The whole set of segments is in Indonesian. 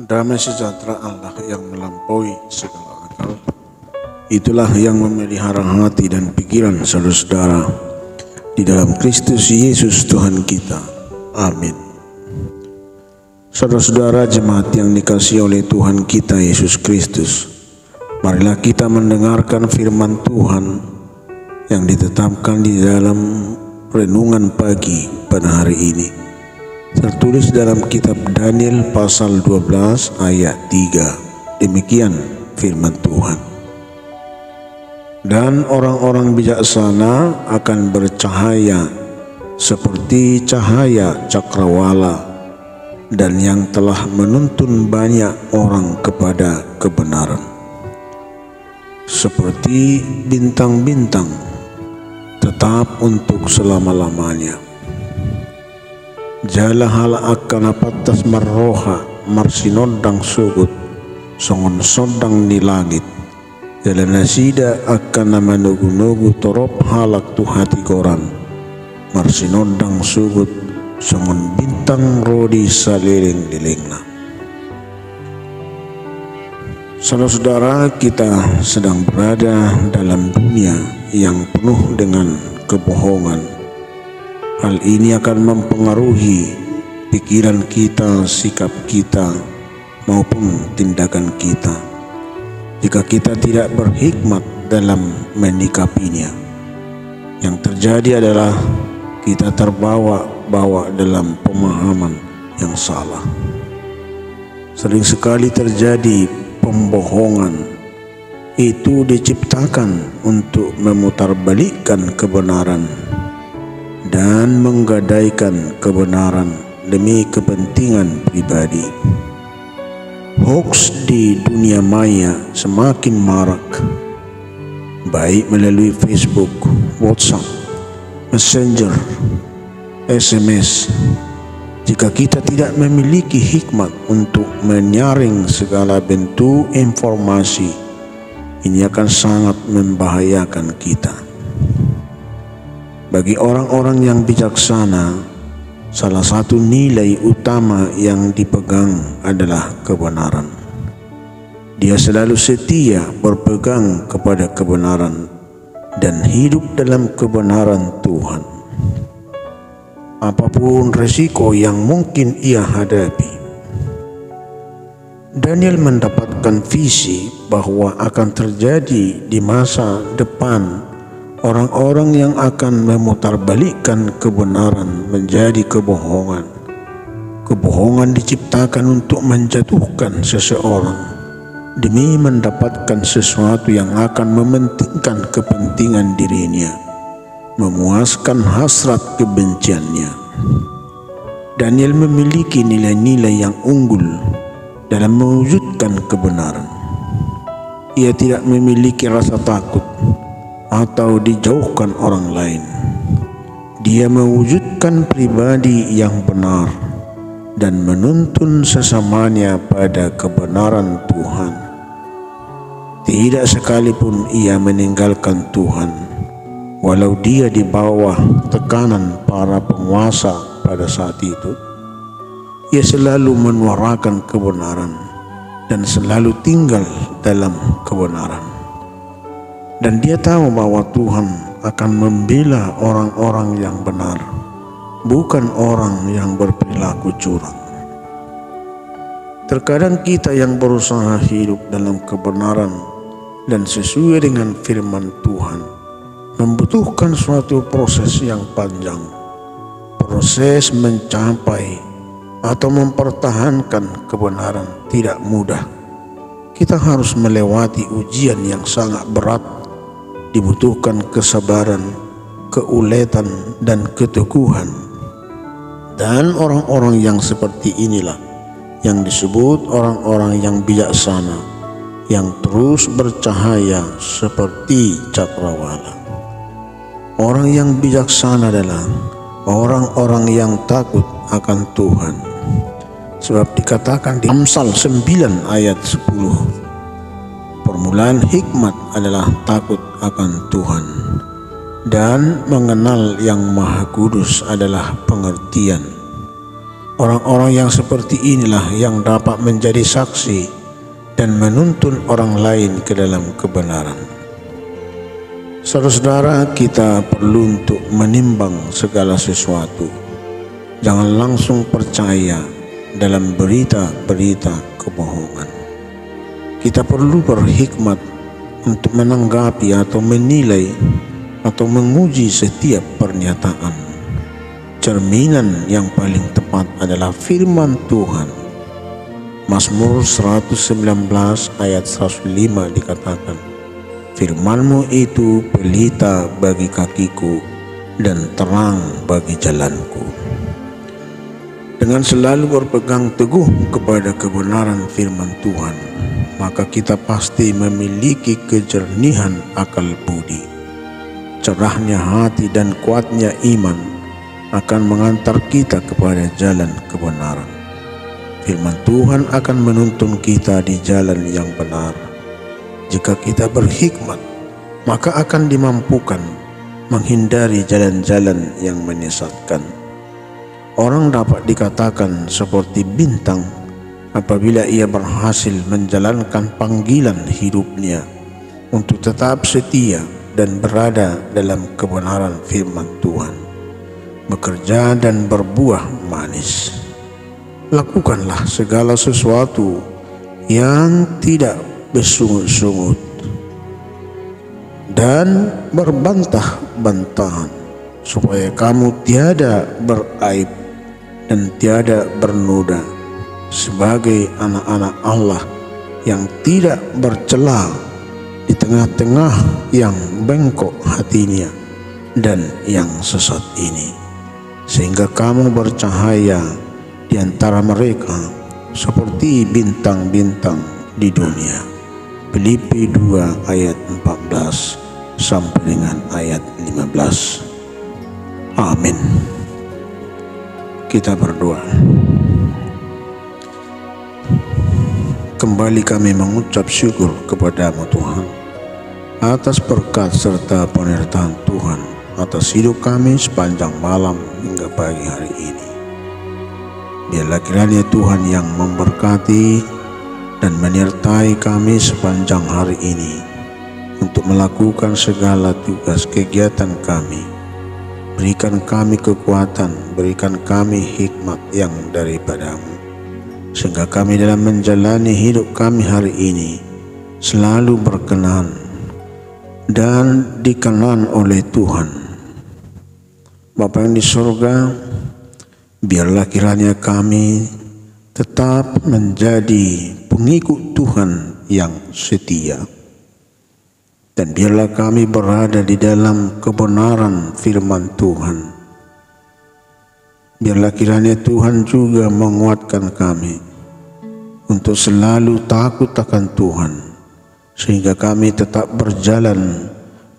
Damai sejahtera Allah yang melampaui segala akal, itulah yang memelihara hati dan pikiran saudara-saudara di dalam Kristus Yesus Tuhan kita. Amin. Saudara-saudara jemaat yang dikasihi oleh Tuhan kita Yesus Kristus, marilah kita mendengarkan firman Tuhan yang ditetapkan di dalam renungan pagi pada hari ini. Tertulis dalam kitab Daniel pasal 12 ayat 3. Demikian firman Tuhan. Dan orang-orang bijaksana akan bercahaya seperti cahaya cakrawala, dan yang telah menuntun banyak orang kepada kebenaran. Seperti bintang-bintang tetap untuk selama-lamanya. Jala hala akan apatas marroha marsinodang sugut songon sodang di langit. Jala nasida akan manugu-nugu torop halak tu hati koran marsinodang sugut songon bintang rodi saliring-lilingna. Saudara-saudara, kita sedang berada dalam dunia yang penuh dengan kebohongan. Hal ini akan mempengaruhi pikiran kita, sikap kita, maupun tindakan kita jika kita tidak berhikmat dalam menyikapinya. Yang terjadi adalah kita terbawa-bawa dalam pemahaman yang salah. Sering sekali terjadi pembohongan. Itu diciptakan untuk memutarbalikkan kebenaran dan menggadaikan kebenaran demi kepentingan pribadi. Hoax di dunia maya semakin marak, baik melalui Facebook, WhatsApp, Messenger, SMS. Jika kita tidak memiliki hikmat untuk menyaring segala bentuk informasi, ini akan sangat membahayakan kita. Bagi orang-orang yang bijaksana, salah satu nilai utama yang dipegang adalah kebenaran. Dia selalu setia berpegang kepada kebenaran dan hidup dalam kebenaran Tuhan. Apapun resiko yang mungkin ia hadapi. Daniel mendapatkan visi bahwa akan terjadi di masa depan orang-orang yang akan memutarbalikkan kebenaran menjadi kebohongan. Kebohongan diciptakan untuk menjatuhkan seseorang demi mendapatkan sesuatu yang akan mementingkan kepentingan dirinya, memuaskan hasrat kebenciannya. Daniel memiliki nilai-nilai yang unggul dalam mewujudkan kebenaran. Ia tidak memiliki rasa takut atau dijauhkan orang lain. Dia mewujudkan pribadi yang benar dan menuntun sesamanya pada kebenaran Tuhan. Tidak sekalipun ia meninggalkan Tuhan, walau dia di bawah tekanan para penguasa pada saat itu. Ia selalu menyuarakan kebenaran dan selalu tinggal dalam kebenaran. Dan dia tahu bahwa Tuhan akan membela orang-orang yang benar, bukan orang yang berperilaku curang. Terkadang kita yang berusaha hidup dalam kebenaran dan sesuai dengan firman Tuhan membutuhkan suatu proses yang panjang. Proses mencapai atau mempertahankan kebenaran tidak mudah. Kita harus melewati ujian yang sangat berat. Dibutuhkan kesabaran, keuletan, dan keteguhan. Dan orang-orang yang seperti inilah yang disebut orang-orang yang bijaksana, yang terus bercahaya seperti cakrawala. Orang yang bijaksana adalah orang-orang yang takut akan Tuhan. Sebab dikatakan di Amsal 9 ayat 10, permulaan hikmat adalah takut akan Tuhan, dan mengenal yang Maha Kudus adalah pengertian. Orang-orang yang seperti inilah yang dapat menjadi saksi dan menuntun orang lain ke dalam kebenaran. Saudara-saudara, kita perlu untuk menimbang segala sesuatu. Jangan langsung percaya dalam berita-berita kebohongan. Kita perlu berhikmat untuk menanggapi atau menilai atau menguji setiap pernyataan. Cerminan yang paling tepat adalah firman Tuhan. Mazmur 119 ayat 105 dikatakan, "Firman-Mu itu pelita bagi kakiku dan terang bagi jalanku." Dengan selalu berpegang teguh kepada kebenaran firman Tuhan, maka kita pasti memiliki kejernihan akal budi. Cerahnya hati dan kuatnya iman akan mengantar kita kepada jalan kebenaran. Firman Tuhan akan menuntun kita di jalan yang benar. Jika kita berhikmat, maka akan dimampukan menghindari jalan-jalan yang menyesatkan. Orang dapat dikatakan seperti bintang apabila ia berhasil menjalankan panggilan hidupnya untuk tetap setia dan berada dalam kebenaran firman Tuhan, bekerja dan berbuah manis. Lakukanlah segala sesuatu yang tidak bersungut-sungut dan berbantah-bantahan, supaya kamu tiada beraib dan tiada bernoda, sebagai anak-anak Allah yang tidak bercela di tengah-tengah yang bengkok hatinya dan yang sesat ini, sehingga kamu bercahaya di antara mereka seperti bintang-bintang di dunia. Filipi 2 ayat 14 sampai dengan ayat 15. Amin. Kita berdoa. Kembali kami mengucap syukur kepada-Mu Tuhan atas berkat serta penyertaan Tuhan atas hidup kami sepanjang malam hingga pagi hari ini. Biarlah kiranya Tuhan yang memberkati dan menyertai kami sepanjang hari ini untuk melakukan segala tugas kegiatan kami. Berikan kami kekuatan, berikan kami hikmat yang daripada-Mu, sehingga kami dalam menjalani hidup kami hari ini selalu berkenan dan dikenan oleh Tuhan. Bapa yang di surga, biarlah kiranya kami tetap menjadi pengikut Tuhan yang setia, dan biarlah kami berada di dalam kebenaran firman Tuhan. Biarlah kiranya Tuhan juga menguatkan kami untuk selalu takut akan Tuhan, sehingga kami tetap berjalan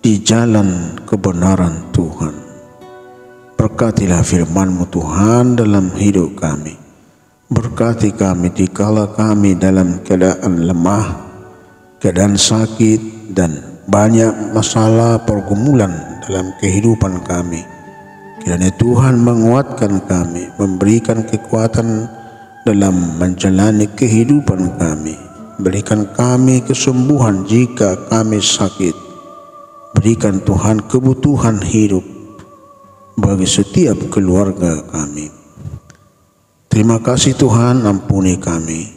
di jalan kebenaran Tuhan. Berkatilah firman-Mu Tuhan dalam hidup kami. Berkati kami dikala kami dalam keadaan lemah, keadaan sakit, dan banyak masalah pergumulan dalam kehidupan kami. Kiranya Tuhan menguatkan kami, memberikan kekuatan dalam menjalani kehidupan kami. Berikan kami kesembuhan jika kami sakit. Berikan Tuhan kebutuhan hidup bagi setiap keluarga kami. Terima kasih Tuhan, ampuni kami.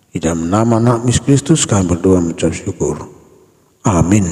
Di dalam nama Anak Kristus kami berdoa mengucap syukur. Amin.